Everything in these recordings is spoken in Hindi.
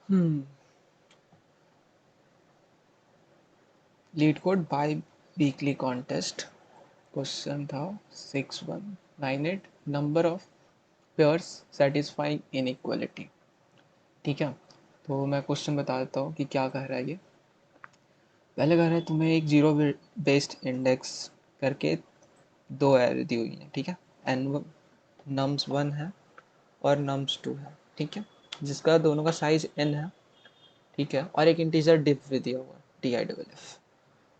हम्म LeetCode biweekly contest. Question था 6198 number of pairs satisfying inequality. ठीक है, तो मैं क्वेश्चन बता देता हूँ कि क्या कह रहा है ये। पहले कह रहा है तुम्हें एक जीरो बेस्ड इंडेक्स करके दो एरे दी हुई हैं। ठीक है, एन नम्स वन है और नम्स टू है। ठीक है, जिसका दोनों का साइज एन है। ठीक है, और एक इंटीजर डिफ भी दिया हुआ है डी आई डबल एफ।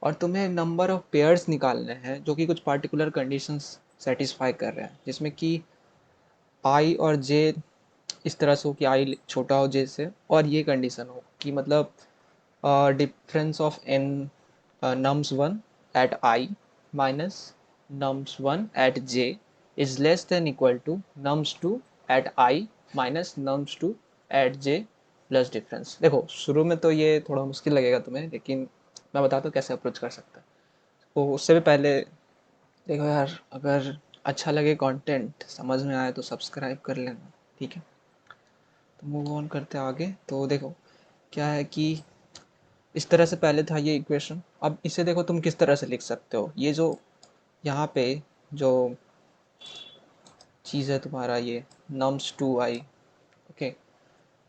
और तुम्हें नंबर ऑफ पेयर्स निकालने हैं जो कि कुछ पार्टिकुलर कंडीशंस सेटिस्फाई कर रहे हैं, जिसमें कि आई और जे इस तरह से हो कि आई छोटा हो जे से, और ये कंडीशन हो कि मतलब difference of an nums one at I minus nums one at J is less than equal to nums two at I minus nums two at J plus difference. देखो शुरू में तो ये थोड़ा मुश्किल लगेगा तुम्हें, लेकिन मैं बताता हूँ कैसे अप्रोच कर सकते हैं। तो उससे भी पहले देखो यार, अगर अच्छा लगे कंटेंट, समझ में आए तो सब्सक्राइब कर लेना। ठीक है, तो मूव ऑन करते हैं आगे। तो देखो क्या है कि इस तरह से पहले था ये इक्वेशन। अब इसे देखो तुम किस तरह से लिख सकते हो। ये जो यहाँ पे जो चीज़ है तुम्हारा, ये नम्स टू आई। ओके,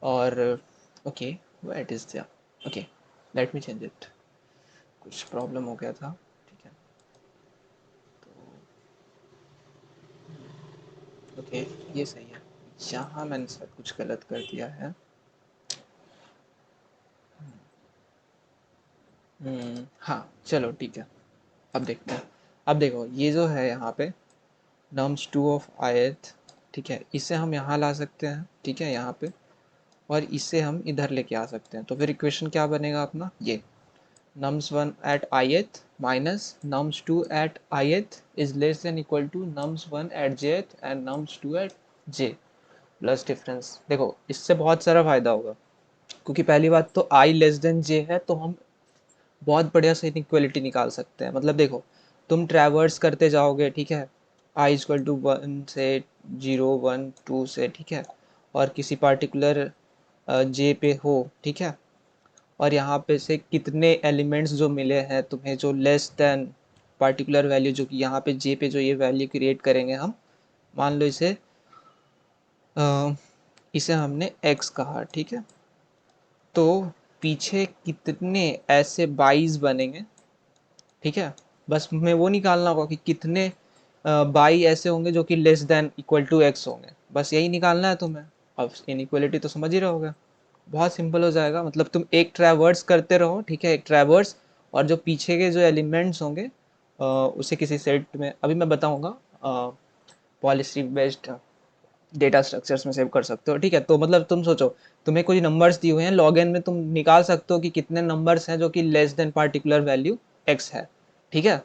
और okay what is that, okay let me change it, कुछ प्रॉब्लम हो गया था। ठीक है, ओके ये सही है। यहाँ मैंने शायद कुछ गलत कर दिया है। हाँ चलो ठीक है, अब देखते हैं। अब देखो ये जो है यहाँ पे नम्स टू ऑफ आयत, ठीक है, इसे हम यहाँ ला सकते हैं। ठीक है, यहाँ पे, और इसे हम इधर लेके आ सकते हैं। तो फिर इक्वेशन क्या बनेगा अपना, ये nums one at ith minus nums two at ith is less than equal to nums one at jth and nums two at j plus difference. देखो इससे बहुत सारा फायदा होगा, क्योंकि पहली बात तो i लेस देन j है, तो हम बहुत बढ़िया से इनइक्वालिटी निकाल सकते हैं। मतलब देखो तुम ट्रैवर्स करते जाओगे, ठीक है, आई इक्वल टू वन से जीरो वन टू से, ठीक है, और किसी पार्टिकुलर जे पे हो, ठीक है, और यहाँ पे से कितने एलिमेंट्स जो मिले हैं तुम्हें जो लेस देन पार्टिकुलर वैल्यू, जो कि यहाँ पे जे पे जो ये वैल्यू क्रिएट करेंगे हम, मान लो इसे इसे हमने x कहा। ठीक है, तो पीछे कितने ऐसे बाईस बनेंगे। ठीक है, बस हमें वो निकालना होगा कि कितने बाई ऐसे होंगे जो कि less than equal to X होंगे। बस यही निकालना है तुम्हें। अब इनइक्वालिटी तो समझ ही रहोगे, बहुत सिंपल हो जाएगा। मतलब तुम एक ट्रैवर्स करते रहो, ठीक है, एक ट्रैवर्स, और जो पीछे के जो एलिमेंट्स होंगे उसे किसी सेट में, अभी मैं बताऊंगा, पॉलिसी बेस्ड डेटा स्ट्रक्चर्स में सेव कर सकते हो। ठीक है, तो मतलब तुम सोचो तुम्हें कोई नंबर्स दिए हुए हैं, लॉग एन में तुम निकाल सकते हो कि कितने नंबर्स हैं जो कि less then particular value x है। ठीक है,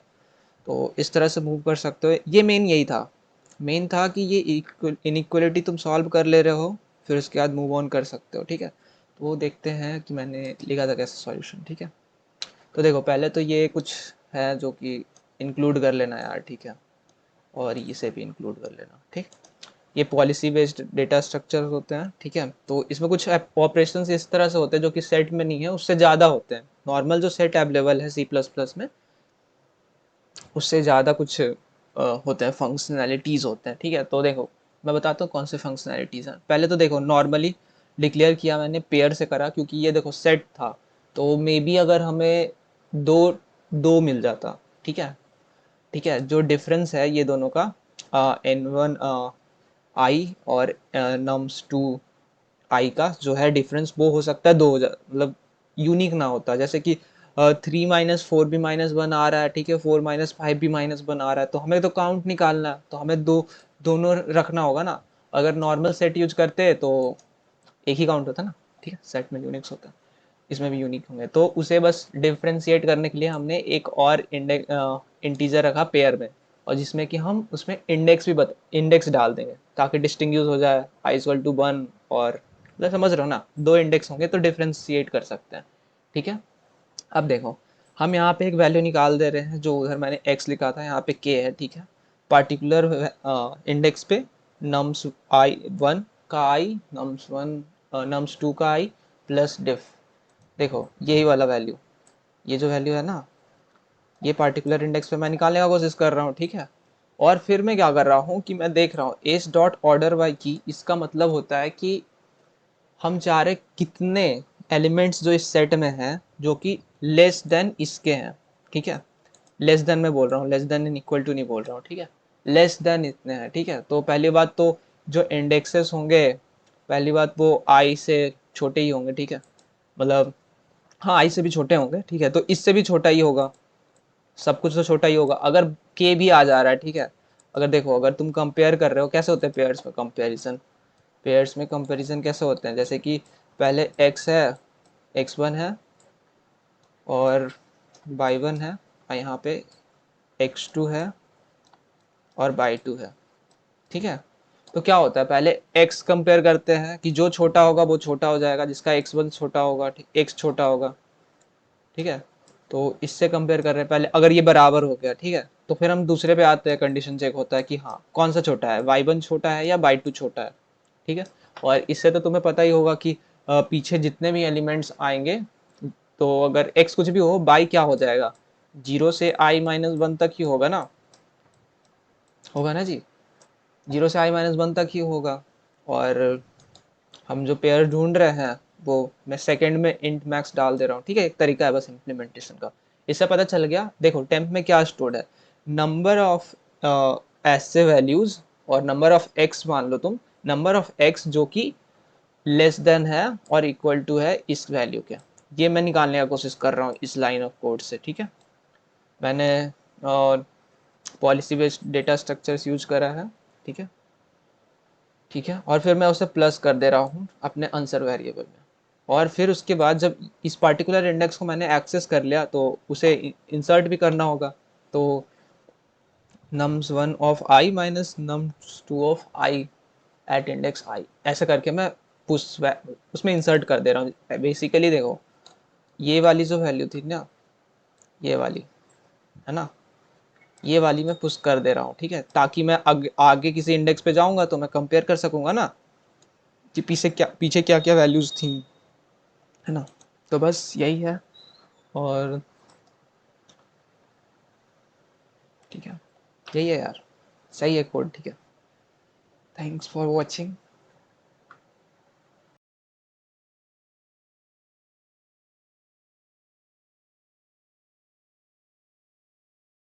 तो इस तरह से मूव कर सकते हो। ये मेन यही था, मेन था कि ये इनइक्वालिटी तुम सॉल्व कर ले रहे हो, फिर उसके बाद मूव ऑन कर सकते हो। ठीक है, तो वो देखते हैं कि मैंने लिखा था कैसे सॉल्यूशन। ठीक है, तो देखो पहले तो ये कुछ है जो कि इंक्लूड कर लेना यार। ठीक है, और इसे भी इंक्लूड कर लेना। ठीक, ये पॉलिसी बेस्ड डेटा स्ट्रक्चर होते हैं। ठीक है, तो इसमें कुछ ऑपरेशन इस तरह से होते हैं जो कि सेट में नहीं है, उससे ज़्यादा होते हैं। नॉर्मल जो सेट अवेलेबल है सी प्लस प्लस में, उससे ज़्यादा कुछ होते हैं, फंक्शनैलिटीज़ होते हैं। ठीक है, तो देखो मैं बताता हूँ कौन से फंक्शनैलिटीज़ हैं। पहले तो देखो नॉर्मली डिक्लेयर किया मैंने पेयर से करा, क्योंकि ये देखो सेट था, तो मे बी अगर हमें दो दो मिल जाता। ठीक है, ठीक है, जो डिफरेंस है ये दोनों का एन वन आई और नम्स टू आई का जो है डिफरेंस, वो हो सकता है दो, मतलब यूनिक ना होता। जैसे कि थ्री माइनस फोर भी माइनस वन आ रहा है, ठीक है, फोर माइनस फाइव भी माइनस वन आ रहा है, तो हमें तो काउंट निकालना है, तो हमें दोनों रखना होगा ना। अगर नॉर्मल सेट यूज करते तो एक ही काउंट होता ना। ठीक है, सेट में यूनिक्स होता है, इसमें भी यूनिक होंगे, तो उसे बस डिफ्रेंशिएट करने के लिए हमने एक और इंटीजर रखा पेयर में, और जिसमें कि हम उसमें इंडेक्स डाल देंगे ताकि डिस्टिंग्यूज हो जाए आई इक्वल टू वन, और मतलब समझ रहे हो ना, दो इंडेक्स होंगे तो डिफ्रेंशिएट कर सकते हैं। ठीक है, अब देखो हम यहाँ पे एक वैल्यू निकाल दे रहे हैं, जो उधर मैंने x लिखा था यहाँ पे k है। ठीक है, पार्टिकुलर इंडेक्स पे नम्स आई वन का आई, नम्स वन नम्स टू का आई प्लस डिफ, देखो यही वाला वैल्यू, ये जो वैल्यू है ना, ये पार्टिकुलर इंडेक्स पे मैं निकालने का कोशिश कर रहा हूँ, ठीक है। और फिर मैं क्या कर रहा हूँ कि मैं देख रहा हूँ एस डॉट ऑर्डर बाई की, इसका मतलब होता है कि हम चाह रहे कितने एलिमेंट्स जो इस सेट में हैं जो कि लेस देन इसके हैं, ठीक है। लेस देन मैं बोल रहा हूँ, less than in equal to नहीं बोल रहा हूँ, ठीक है। लेस देन इतने हैं, ठीक है। तो पहली बात तो जो इंडेक्सेस होंगे, पहली बात वो आई से छोटे ही होंगे, ठीक है। मतलब हाँ आई से भी छोटे होंगे, ठीक है। तो इससे भी छोटा ही होगा, सब कुछ तो छोटा ही होगा। अगर के भी आ जा रहा है, ठीक है। अगर देखो, अगर तुम कंपेयर कर रहे हो, कैसे होते हैं पेयर्स में कंपेरिजन, पेयर्स में कंपैरिजन कैसे होते हैं, जैसे कि पहले x है, x1 है और y1 है, और यहाँ पे x2 है और y2 है, ठीक है। तो क्या होता है, पहले x कंपेयर करते हैं कि जो छोटा होगा वो छोटा हो जाएगा, जिसका x1 छोटा होगा, ठीक, x छोटा होगा, ठीक है। तो इससे कंपेयर कर रहे हैं पहले, अगर ये बराबर हो गया, ठीक है, तो फिर हम दूसरे पे आते हैं, कंडीशन चेक होता है कि हाँ कौन सा छोटा है, y1 छोटा है या y2 छोटा है, ठीक है। और इससे तो तुम्हें पता ही होगा कि पीछे जितने भी एलिमेंट्स आएंगे, तो अगर x कुछ भी हो, बाई क्या हो जाएगा, 0 से i-1 तक ही होगा ना, होगा ना जी, 0 से i-1 तक ही होगा। और हम जो पेयर ढूंढ रहे हैं वो मैं सेकंड में इंट मैक्स डाल दे रहा हूँ, ठीक है। एक तरीका है बस इम्प्लीमेंटेशन का। इससे पता चल गया, देखो टेम्प में क्या स्टोर्ड है, नंबर ऑफ ऐसे वैल्यूज और नंबर ऑफ एक्स मान लो तुम, नंबर ऑफ एक्स जो कि लेस देन है और इक्वल टू है इस वैल्यू के, ये मैं निकालने का कोशिश कर रहा हूँ इस लाइन ऑफ कोड से, ठीक है। मैंने policy based data structures use करा है, ठीक है, ठीक है। और फिर मैं उसे प्लस कर दे रहा हूँ अपने आंसर वेरिएबल में। और फिर उसके बाद जब इस पार्टिकुलर इंडेक्स को मैंने एक्सेस कर लिया तो उसे इंसर्ट भी करना होगा। तो nums1 of i minus nums2 of i at index i, ऐसे करके मैं उसमें इंसर्ट कर दे रहा हूँ। बेसिकली देखो, ये वाली जो वैल्यू थी ना, ये वाली है ना, ये वाली मैं पुश कर दे रहा हूँ, ठीक है, ताकि मैं आगे किसी इंडेक्स पे जाऊंगा तो मैं कंपेयर कर सकूंगा ना कि पीछे क्या क्या वैल्यूज थी, है ना। तो बस यही है। और ठीक है, यही है यार, सही है कोड, ठीक है। Thanks for watching.